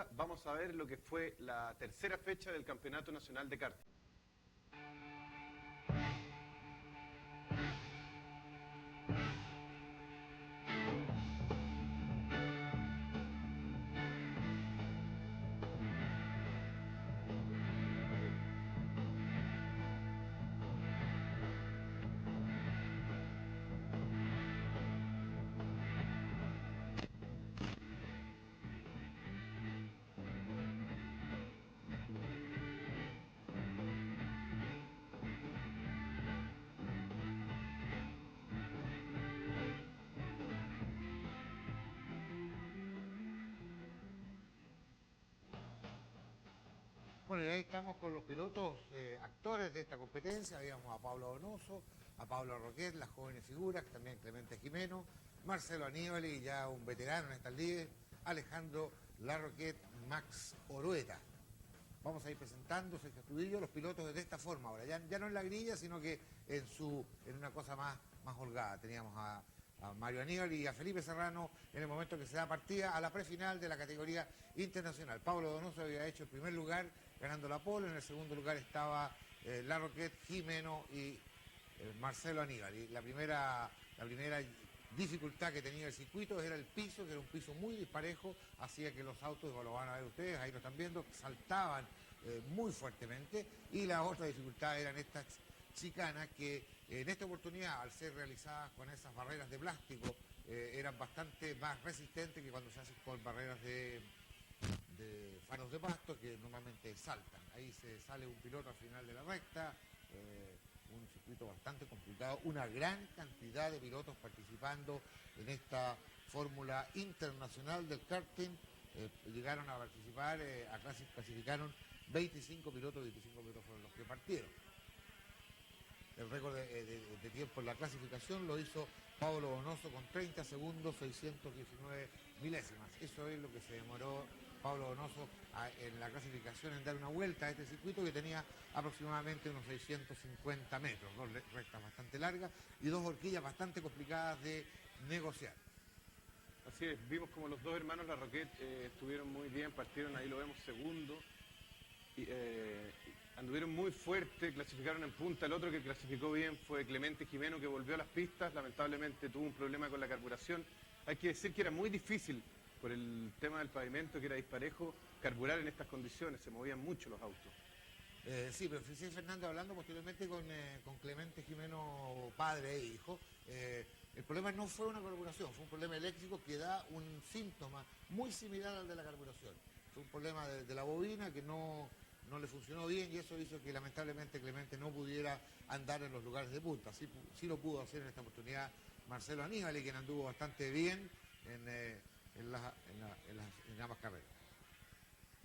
ahora vamos a ver lo que fue la tercera fecha del Campeonato Nacional de Karting. Bueno, y ahí estamos con los pilotos actores de esta competencia. Habíamos a Pablo Donoso, a Pablo Roquet, las jóvenes figuras, también Clemente Jimeno, Marcelo Aníbali, ya un veterano en estas lides, Alejandro Larroquet, Max Orueta. Vamos a ir presentando, Sergio Astudillo, los pilotos de esta forma ahora, ya no en la grilla, sino que en una cosa más holgada. Teníamos a Mario Aníbal y a Felipe Serrano en el momento que se da partida a la prefinal de la categoría internacional. Pablo Donoso había hecho el primer lugar ganando la pole, en el segundo lugar estaba Larroquet, Jimeno y Marcelo Aníbal. Y la primera dificultad que tenía el circuito era el piso, que era un piso muy disparejo, hacía que los autos, lo van a ver ustedes, ahí lo están viendo, saltaban muy fuertemente, y la otra dificultad eran estas chicanas que en esta oportunidad, al ser realizadas con esas barreras de plástico, eran bastante más resistentes que cuando se hacen con barreras de faros de pasto, que normalmente saltan. Ahí se sale un piloto al final de la recta, un circuito bastante complicado, una gran cantidad de pilotos participando en esta fórmula internacional del karting. Llegaron a participar, clasificaron 25 pilotos fueron los que partieron. El récord de tiempo en la clasificación lo hizo Pablo Donoso con 30 segundos 619 milésimas. Eso es lo que se demoró Pablo Donoso en la clasificación, en dar una vuelta a este circuito que tenía aproximadamente unos 650 metros, dos rectas bastante largas y dos horquillas bastante complicadas de negociar. Así es, vimos como los dos hermanos Larroquet estuvieron muy bien, partieron, ahí lo vemos segundo. Anduvieron muy fuerte, clasificaron en punta. El otro que clasificó bien fue Clemente Jimeno, que volvió a las pistas, lamentablemente tuvo un problema con la carburación. Hay que decir que era muy difícil, por el tema del pavimento, que era disparejo, carburar en estas condiciones, se movían mucho los autos. Sí, pero fíjese, Fernando, hablando posteriormente con Clemente Jimeno, padre e hijo, el problema no fue una carburación, fue un problema eléctrico que da un síntoma muy similar al de la carburación. Fue un problema de la bobina que no le funcionó bien, y eso hizo que lamentablemente Clemente no pudiera andar en los lugares de punta. Sí lo pudo hacer en esta oportunidad Marcelo Aníbal, quien anduvo bastante bien en ambas carreras.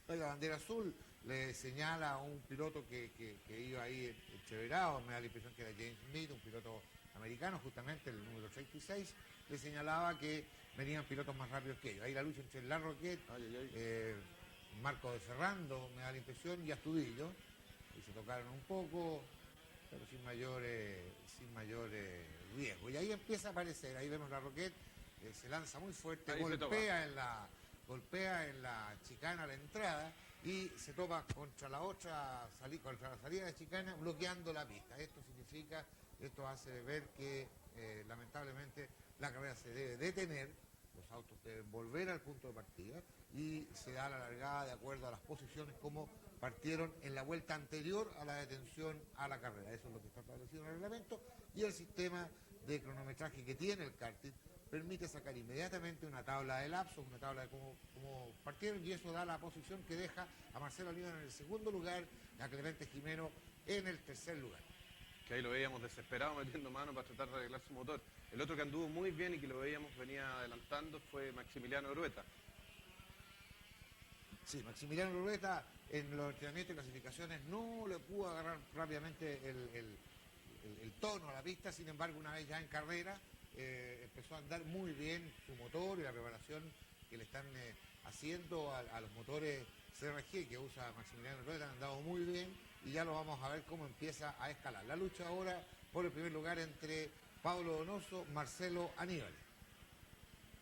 La bandera azul le señala a un piloto que iba ahí entreverado, me da la impresión que era James Smith, un piloto americano, justamente el número 36, le señalaba que venían pilotos más rápidos que ellos. Ahí la lucha entre Larroquet, Marco de Ferrando, me da la impresión, y Astudillo, y se tocaron un poco, pero sin mayor riesgo. Y ahí empieza a aparecer, ahí vemos Larroquet, se lanza muy fuerte, golpea en la chicana a la entrada y se topa contra la salida de chicana, bloqueando la pista. Esto hace ver que lamentablemente la carrera se debe detener, los autos deben volver al punto de partida y se da la largada de acuerdo a las posiciones como partieron en la vuelta anterior a la detención a la carrera. Eso es lo que está establecido en el reglamento, y el sistema de cronometraje que tiene el karting permite sacar inmediatamente una tabla de lapsos, una tabla de cómo partieron, y eso da la posición que deja a Marcelo Aníbal en el segundo lugar, a Clemente Jimeno en el tercer lugar. Que ahí lo veíamos desesperado metiendo mano para tratar de arreglar su motor. El otro que anduvo muy bien y que lo veíamos venía adelantando fue Maximiliano Orueta. Sí, Maximiliano Orueta en los entrenamientos y clasificaciones no le pudo agarrar rápidamente el tono a la pista. Sin embargo, una vez ya en carrera empezó a andar muy bien su motor, y la preparación que le están haciendo a los motores CRG que usa Maximiliano Orueta han andado muy bien, y ya lo vamos a ver cómo empieza a escalar. La lucha ahora por el primer lugar entre Pablo Donoso, Marcelo Aníbal.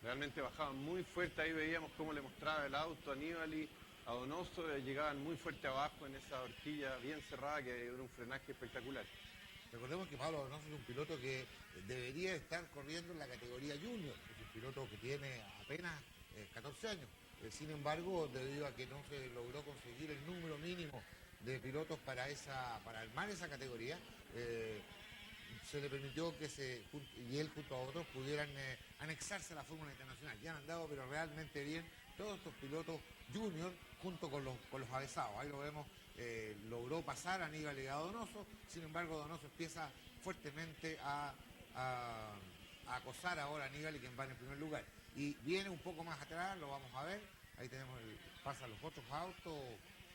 Realmente bajaban muy fuerte, ahí veíamos cómo le mostraba el auto a Aníbal, y a Donoso, llegaban muy fuerte abajo en esa horquilla bien cerrada, que era un frenaje espectacular. Recordemos que Pablo Donoso es un piloto que debería estar corriendo en la categoría junior, es un piloto que tiene apenas 14 años. Sin embargo, debido a que no se logró conseguir el número mínimo de pilotos para armar esa categoría, se le permitió que y él junto a otros pudieran anexarse a la Fórmula Internacional. Ya han andado pero realmente bien todos estos pilotos junior junto con los avesados. Ahí lo vemos, logró pasar a Aníbal y a Donoso, sin embargo Donoso empieza fuertemente a acosar ahora a Aníbal y quien va en el primer lugar. Y viene un poco más atrás, lo vamos a ver, ahí tenemos, pasan los otros autos,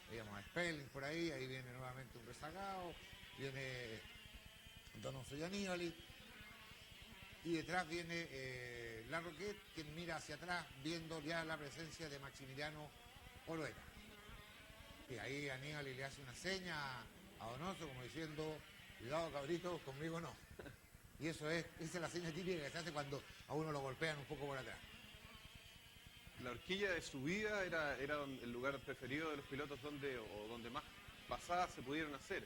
digamos a Spelling por ahí viene nuevamente un rezagado, viene Donoso y Aníbal, y detrás viene La Roquette, quien mira hacia atrás viendo ya la presencia de Maximiliano Orueta. Y ahí Aníbal le hace una seña a Donoso como diciendo, cuidado cabritos, conmigo no. Y esa es la seña típica que se hace cuando a uno lo golpean un poco por atrás. La horquilla de subida era el lugar preferido de los pilotos donde más pasadas se pudieron hacer.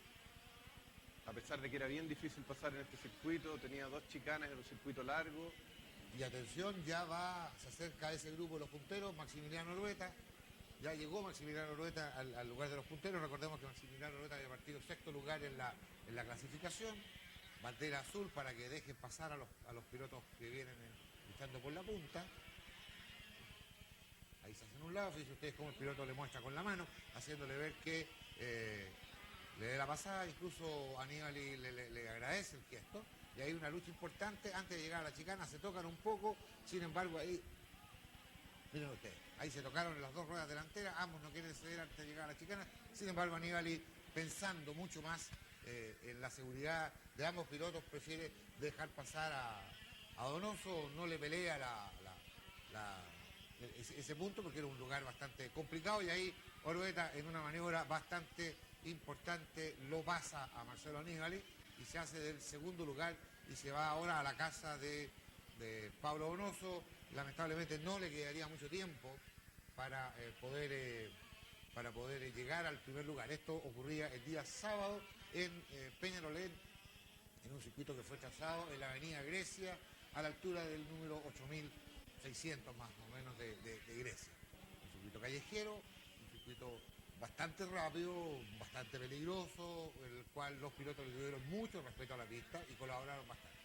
A pesar de que era bien difícil pasar en este circuito, tenía 2 chicanas, era un circuito largo. Y atención, se acerca a ese grupo de los punteros, Maximiliano Orueta. Ya llegó Maximiliano Orueta al lugar de los punteros. Recordemos que Maximiliano Orueta había partido 6º lugar en la clasificación. Bandera azul para que dejen pasar a los pilotos que vienen luchando por la punta. Ahí se hacen un lado, fíjense ustedes cómo el piloto le muestra con la mano, haciéndole ver que le dé la pasada. Incluso Aníbal le agradece el gesto. Y hay una lucha importante antes de llegar a la chicana, se tocan un poco, sin embargo ahí, miren ustedes, ahí se tocaron las 2 ruedas delanteras, ambos no quieren ceder antes de llegar a la chicana, sin embargo Aníbal, pensando mucho más en la seguridad de ambos pilotos, prefiere dejar pasar a Donoso, no le pelea ese punto porque era un lugar bastante complicado, y ahí Orueta en una maniobra bastante importante lo pasa a Marcelo Aníbal y se hace del 2º lugar y se va ahora a la casa de Pablo Donoso. Lamentablemente no le quedaría mucho tiempo para poder llegar al primer lugar. Esto ocurría el día sábado en Peñalolén, en un circuito que fue trazado en la avenida Grecia, a la altura del número 8600 más o menos de Grecia. Un circuito callejero, un circuito bastante rápido, bastante peligroso, el cual los pilotos le tuvieron mucho respeto a la pista y colaboraron bastante.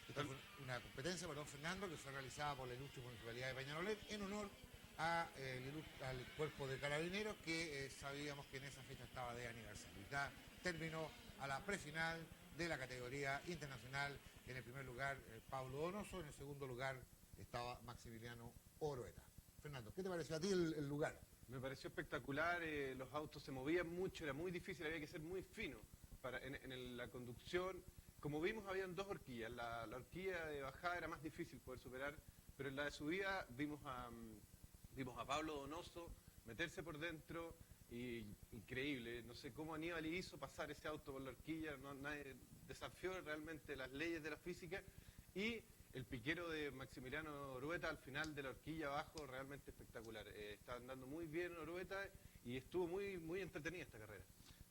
Esta fue una competencia, Fernando, que fue realizada por la ilustre Municipalidad de Peñalolén en honor al cuerpo de carabineros que sabíamos que en esa fecha estaba de aniversario. Ya terminó a la prefinal de la categoría internacional. En el primer lugar Pablo Donoso, en el 2º lugar estaba Maximiliano Orueta. Fernando, ¿qué te pareció a ti el lugar? Me pareció espectacular, los autos se movían mucho, era muy difícil, había que ser muy fino en la conducción. Como vimos, habían 2 horquillas, la horquilla de bajada era más difícil poder superar, pero en la de subida vimos a Pablo Donoso meterse por dentro, y increíble, no sé cómo Aníbal hizo pasar ese auto por la horquilla, nadie desafió realmente las leyes de la física, y el piquero de Maximiliano Orueta al final de la horquilla abajo, realmente espectacular. Está andando muy bien Orueta y estuvo muy, muy entretenida esta carrera.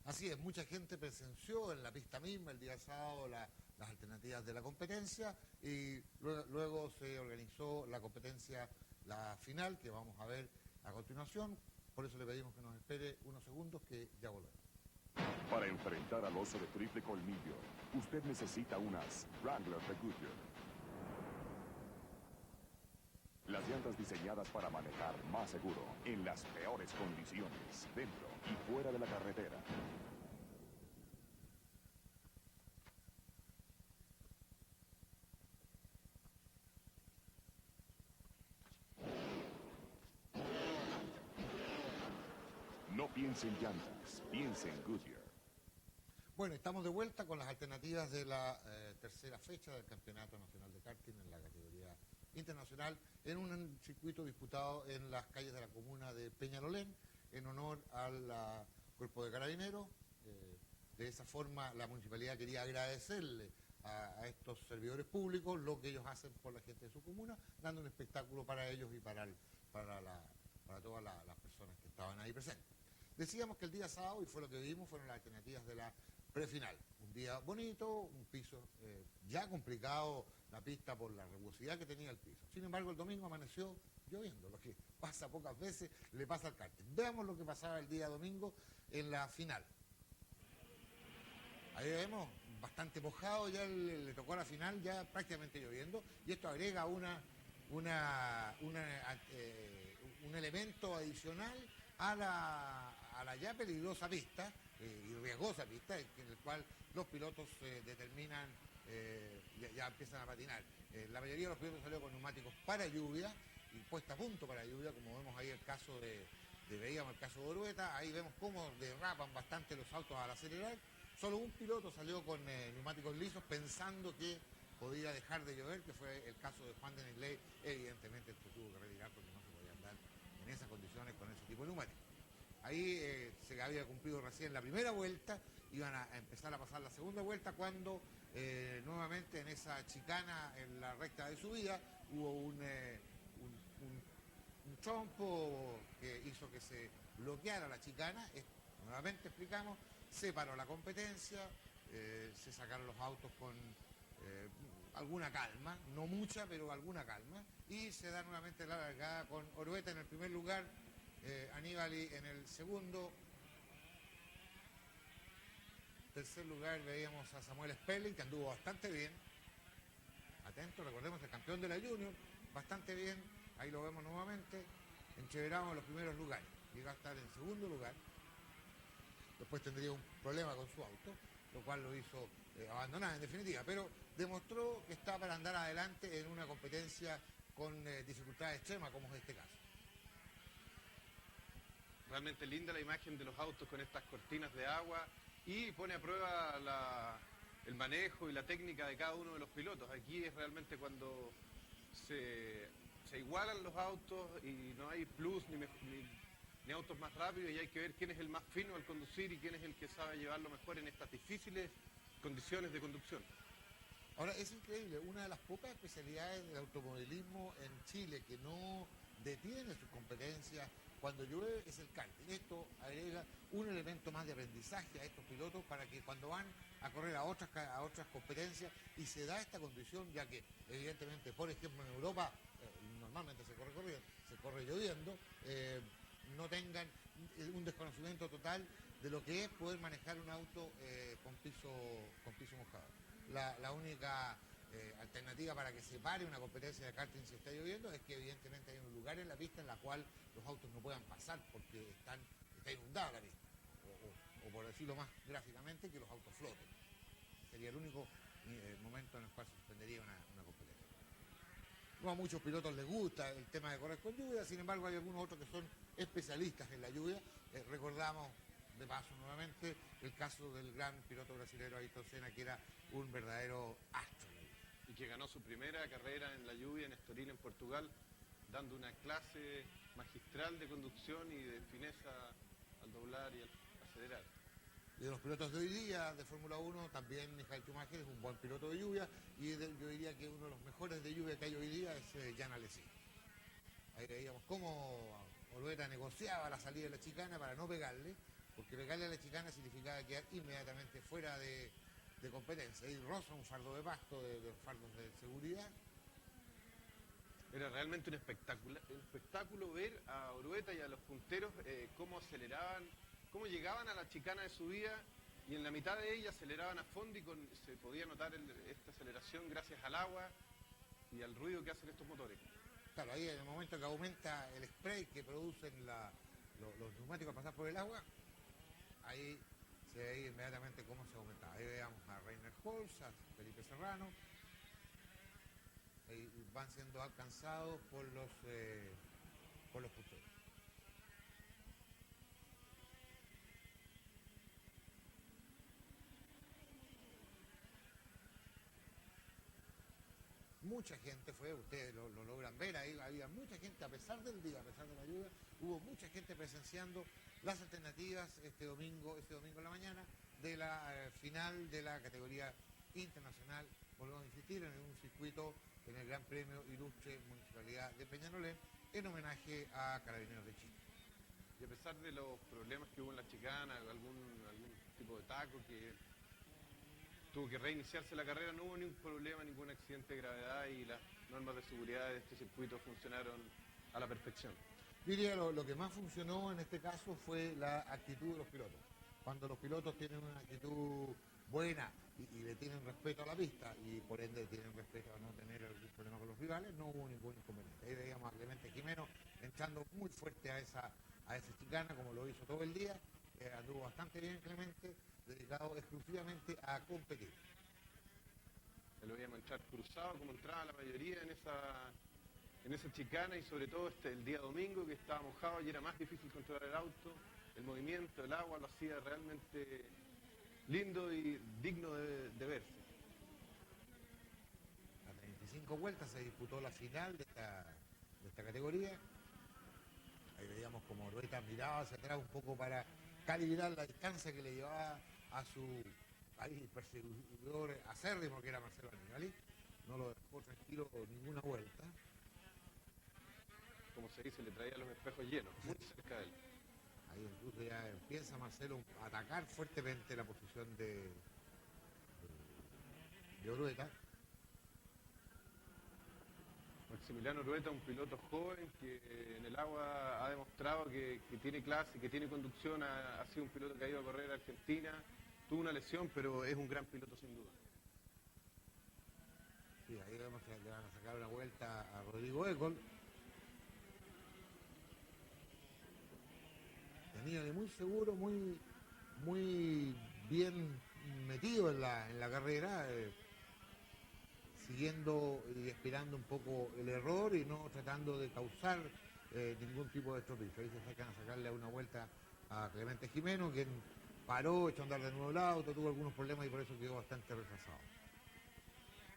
Así es, mucha gente presenció en la pista misma el día sábado las alternativas de la competencia, y luego se organizó la competencia, la final, que vamos a ver a continuación. Por eso le pedimos que nos espere unos segundos, que ya volvemos. Para enfrentar al oso de triple colmillo, usted necesita unas Wrangler de Goodyear. Las llantas diseñadas para manejar más seguro, en las peores condiciones, dentro y fuera de la carretera. No piense en llantas, piense en Goodyear. Bueno, estamos de vuelta con las alternativas de la tercera fecha del Campeonato Nacional de Karting en la categoría internacional, en un circuito disputado en las calles de la comuna de Peñalolén, en honor al Cuerpo de Carabineros. De esa forma, la municipalidad quería agradecerle a estos servidores públicos lo que ellos hacen por la gente de su comuna, dando un espectáculo para ellos y para todo todas las personas que estaban ahí presentes. Decíamos que el día sábado, y fue lo que vimos, fueron las alternativas de la prefinal. Un día bonito, un piso ya complicado, la pista por la rugosidad que tenía el piso. Sin embargo, el domingo amaneció lloviendo, lo que pasa pocas veces, le pasa al karting. Veamos lo que pasaba el día domingo en la final. Ahí vemos, bastante mojado, ya le tocó a la final, ya prácticamente lloviendo, y esto agrega un elemento adicional a la ya peligrosa pista y riesgosa pista, en el cual los pilotos determinan, ya empiezan a patinar. La mayoría de los pilotos salió con neumáticos para lluvia y puesta a punto para lluvia, como vemos ahí el caso veíamos el caso de Orueta. Ahí vemos cómo derrapan bastante los autos al acelerar. Solo un piloto salió con neumáticos lisos pensando que podía dejar de llover, que fue el caso de Juan Denis Ley. Evidentemente se tuvo que retirar porque no se podía andar en esas condiciones con ese tipo de neumáticos. Ahí se había cumplido recién la primera vuelta, iban a empezar a pasar la segunda vuelta cuando nuevamente en esa chicana, en la recta de subida, hubo un trompo que hizo que se bloqueara la chicana. Nuevamente explicamos, se paró la competencia, se sacaron los autos con alguna calma, no mucha, pero alguna calma, y se da nuevamente la largada con Orueta en el primer lugar, Aníbali en el segundo. Tercer lugar veíamos a Samuel Sperling, que anduvo bastante bien. Atento, recordemos, el campeón de la Junior, bastante bien. Ahí lo vemos nuevamente. Entreveramos los primeros lugares. Llega a estar en segundo lugar. Después tendría un problema con su auto, lo cual lo hizo abandonar en definitiva. Pero demostró que está para andar adelante en una competencia con dificultades extremas, como es este caso. Realmente linda la imagen de los autos con estas cortinas de agua y pone a prueba el manejo y la técnica de cada uno de los pilotos. Aquí es realmente cuando se igualan los autos y no hay plus ni autos más rápidos, y hay que ver quién es el más fino al conducir y quién es el que sabe llevarlo mejor en estas difíciles condiciones de conducción. Ahora, es increíble, una de las pocas especialidades del automovilismo en Chile que no detiene sus competencias cuando llueve es el karting. Esto agrega un elemento más de aprendizaje a estos pilotos para que cuando van a correr a otras competencias y se da esta condición, ya que evidentemente, por ejemplo, en Europa normalmente se corre lloviendo, no tengan un desconocimiento total de lo que es poder manejar un auto con piso mojado. La única alternativa para que se pare una competencia de karting si está lloviendo es que evidentemente hay un lugar en la pista en la cual los autos no puedan pasar porque está inundada la pista, o por decirlo más gráficamente, que los autos floten. Sería el único momento en el cual se suspendería una competencia. No a muchos pilotos les gusta el tema de correr con lluvia, sin embargo hay algunos otros que son especialistas en la lluvia. Recordamos de paso nuevamente el caso del gran piloto brasileño Ayrton Senna, que era un verdadero astro. Y que ganó su primera carrera en la lluvia en Estoril, en Portugal, dando una clase magistral de conducción y de fineza al doblar y al acelerar. Y de los pilotos de hoy día de Fórmula 1, también Michael Schumacher es un buen piloto de lluvia, y yo diría que uno de los mejores de lluvia que hay hoy día es Jan Alesi. Ahí veíamos cómo Orueta negociaba la salida de la chicana para no pegarle, porque pegarle a la chicana significaba quedar inmediatamente fuera de competencia. Y roza un fardo de pasto, de fardos de seguridad. Era realmente un espectáculo ver a Orueta y a los punteros cómo aceleraban, cómo llegaban a la chicana de subida y en la mitad de ella aceleraban a fondo y se podía notar esta aceleración gracias al agua y al ruido que hacen estos motores. Claro, ahí en el momento que aumenta el spray que producen los neumáticos al pasar por el agua, ahí se ve inmediatamente cómo se aumenta. Ahí veamos a Reiner Holz, a Felipe Serrano. Ahí van siendo alcanzados por los punteros. Mucha gente fue, ustedes lo logran ver, ahí había mucha gente, a pesar del día, a pesar de la lluvia, hubo mucha gente presenciando las alternativas este domingo en la mañana de la final de la categoría internacional, volvemos a insistir, en un circuito en el Gran Premio Ilustre Municipalidad de Peñalolén, en homenaje a Carabineros de Chile. Y a pesar de los problemas que hubo en la chicana, algún tipo de taco que tuvo que reiniciarse la carrera, no hubo ningún problema, ningún accidente de gravedad y las normas de seguridad de este circuito funcionaron a la perfección. Diría lo que más funcionó en este caso fue la actitud de los pilotos. Cuando los pilotos tienen una actitud buena y le tienen respeto a la pista y por ende tienen respeto a no tener algún problema con los rivales, no hubo ningún inconveniente. Ahí veíamos a Clemente Jimeno entrando muy fuerte a esa chicana, como lo hizo todo el día. Anduvo bastante bien Clemente, dedicado exclusivamente a competir. Lo veíamos entrar cruzado como entraba la mayoría en esa chicana y sobre todo el día domingo que estaba mojado y era más difícil controlar el auto, el movimiento, el agua lo hacía realmente lindo y digno de verse. A 35 vueltas se disputó la final de esta categoría. Ahí veíamos como Orueta miraba hacia atrás un poco para calibrar la distancia que le llevaba a su perseguidor acérrimo, que era Marcelo Aníbali. No lo dejó tranquilo ninguna vuelta. Como se dice, le traía los espejos llenos, muy cerca de él. Ahí incluso ya empieza Marcelo a atacar fuertemente la posición de Orueta. Maximiliano Orueta, un piloto joven que en el agua ha demostrado que tiene clase, que tiene conducción, ha sido un piloto que ha ido a correr a Argentina, tuvo una lesión, pero es un gran piloto sin duda. Sí, ahí vemos que le van a sacar una vuelta a Rodrigo Ecol. Aníbali muy seguro, muy bien metido en la carrera, siguiendo y esperando un poco el error y no tratando de causar ningún tipo de estropicio. Ahí se sacan a sacarle una vuelta a Clemente Jimeno, quien paró, echó a andar de nuevo el auto, tuvo algunos problemas y por eso quedó bastante retrasado.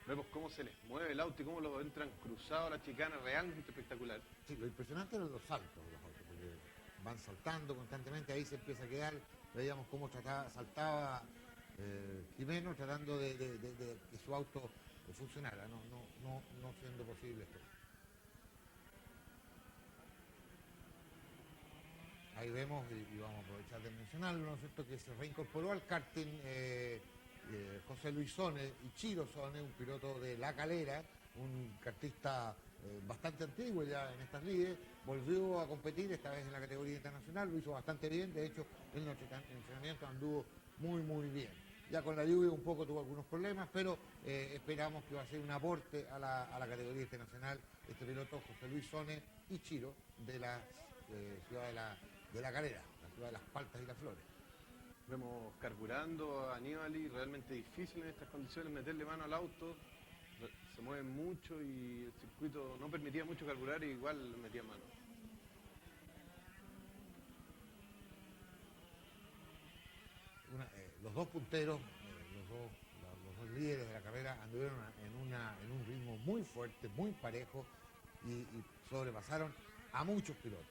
Vemos cómo se les mueve el auto y cómo lo entran cruzado a la chicana, realmente espectacular. Sí, lo impresionante eran los saltos de los autos, porque van saltando constantemente, ahí se empieza a quedar, veíamos cómo saltaba Jimeno tratando de que su auto funcionara, no siendo posible esto. Ahí vemos, y vamos a aprovechar de mencionarlo, ¿no es cierto?, que se reincorporó al karting José Luis Sone y Chiro Sone, un piloto de La Calera, un kartista bastante antiguo ya en estas lides, volvió a competir esta vez en la categoría internacional, lo hizo bastante bien, de hecho el entrenamiento anduvo muy bien. Ya con la lluvia un poco tuvo algunos problemas, pero esperamos que va a ser un aporte a la categoría internacional este piloto José Luis Sone y Chiro de la ciudad de La Calera, la ciudad de Las Paltas y Las Flores. Vemos carburando a Aníbali, realmente difícil en estas condiciones meterle mano al auto, se mueve mucho y el circuito no permitía mucho carburar y igual metía mano. Los dos punteros, los dos líderes de la carrera anduvieron en un ritmo muy fuerte, muy parejo y sobrepasaron a muchos pilotos.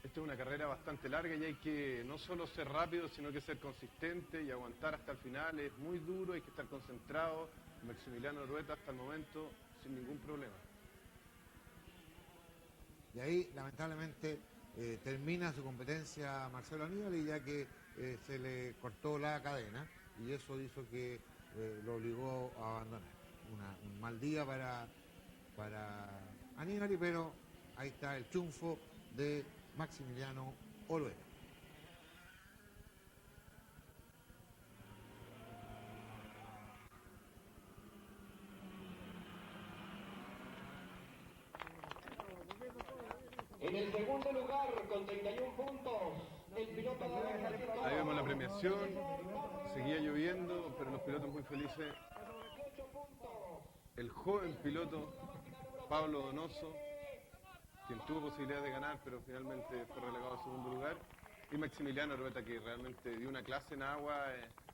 Esta es una carrera bastante larga y hay que no solo ser rápido, sino que ser consistente y aguantar hasta el final. Es muy duro, hay que estar concentrado. Maximiliano Orueta hasta el momento sin ningún problema. Y ahí, lamentablemente, termina su competencia Marcelo Aníbali, ya que se le cortó la cadena y eso hizo que lo obligó a abandonar. Un mal día para Aníbali, pero ahí está el triunfo de Maximiliano Orueta. En el segundo lugar, con 31 puntos, el piloto de... Ahí vemos la premiación, seguía lloviendo, pero los pilotos muy felices. El joven piloto Pablo Donoso, quien tuvo posibilidad de ganar, pero finalmente fue relegado al segundo lugar. Y Maximiliano Orueta, que realmente dio una clase en agua,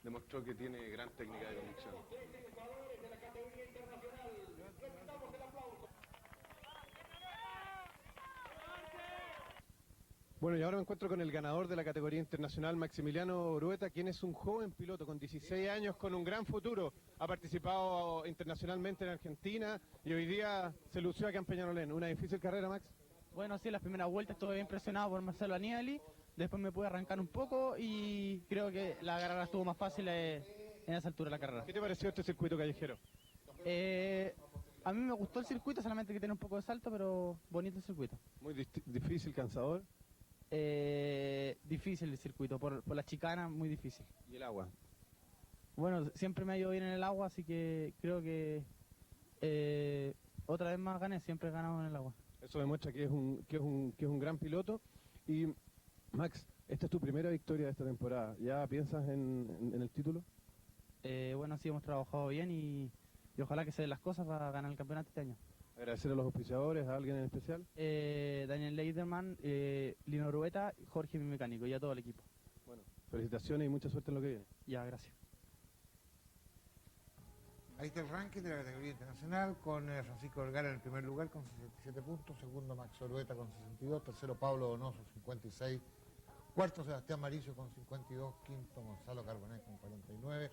demostró que tiene gran técnica de conducción. Bueno, y ahora me encuentro con el ganador de la categoría internacional, Maximiliano Orueta, quien es un joven piloto con 16 años, con un gran futuro. Ha participado internacionalmente en Argentina y hoy día se lució acá en Peñalolén. Una difícil carrera, Max. Bueno, sí, las primeras vueltas estuve bien presionado por Marcelo Aníbali, después me pude arrancar un poco y creo que la carrera estuvo más fácil en esa altura de la carrera. ¿Qué te pareció este circuito callejero? A mí me gustó el circuito, solamente que tiene un poco de salto, pero bonito el circuito. Muy difícil, cansador. Difícil el circuito, por la chicana, muy difícil. ¿Y el agua? Bueno, siempre me ha ido bien en el agua, así que creo que otra vez más gané, siempre he ganado en el agua. Eso demuestra que es un gran piloto. Y Max, esta es tu primera victoria de esta temporada. ¿Ya piensas en el título? Bueno, sí, hemos trabajado bien y ojalá que se den las cosas para ganar el campeonato este año. Agradecer a los auspiciadores, a alguien en especial. Daniel Leiderman, Lino Urueta, Jorge, mi mecánico, y a todo el equipo. Bueno, felicitaciones y mucha suerte en lo que viene. Ya, gracias. Ahí está el ranking de la categoría internacional con Francisco Vergara en el primer lugar con 67 puntos, segundo Max Orueta con 62, tercero Pablo Donoso 56, cuarto Sebastián Maricio con 52, quinto Gonzalo Carbonell con 49,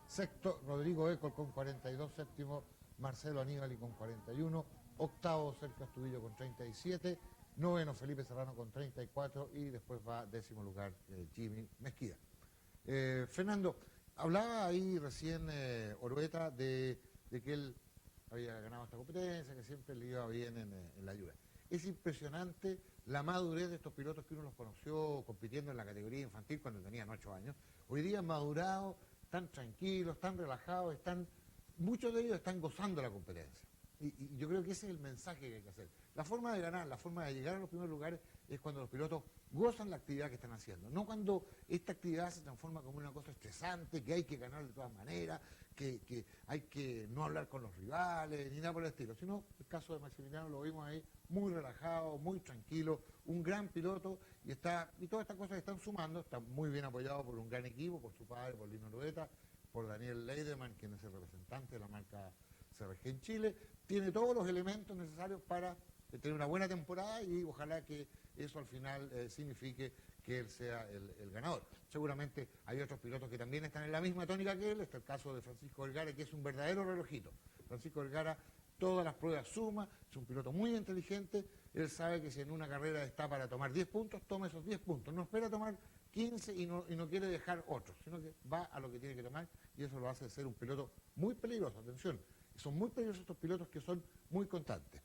sexto Rodrigo Ecol con 42, séptimo Marcelo Aníbali con 41, octavo Sergio Astudillo con 37, noveno Felipe Serrano con 34 y después va décimo lugar Jimmy Mesquida. Fernando, hablaba ahí recién Orueta de que él había ganado esta competencia, que siempre le iba bien en la lluvia. Es impresionante la madurez de estos pilotos que uno los conoció compitiendo en la categoría infantil cuando tenían 8 años. Hoy día han madurado, están tranquilos, están relajados, muchos de ellos están gozando la competencia. Y yo creo que ese es el mensaje que hay que hacer. La forma de ganar, la forma de llegar a los primeros lugares es cuando los pilotos gozan la actividad que están haciendo. No cuando esta actividad se transforma como una cosa estresante, que hay que ganar de todas maneras, que hay que no hablar con los rivales, ni nada por el estilo. Sino el caso de Maximiliano lo vimos ahí muy relajado, muy tranquilo, un gran piloto y todas estas cosas que están sumando, está muy bien apoyado por un gran equipo, por su padre, por Lino Orueta, por Daniel Leiderman, quien es el representante de la marca CRG en Chile, tiene todos los elementos necesarios para tener una buena temporada y ojalá que eso al final signifique que él sea el ganador. Seguramente hay otros pilotos que también están en la misma tónica que él, está el caso de Francisco Vergara, que es un verdadero relojito. Francisco Vergara todas las pruebas suma, es un piloto muy inteligente, él sabe que si en una carrera está para tomar 10 puntos, toma esos 10 puntos, no espera tomar 15 y no quiere dejar otros, sino que va a lo que tiene que tomar y eso lo hace ser un piloto muy peligroso, atención. Son muy peligrosos estos pilotos que son muy constantes.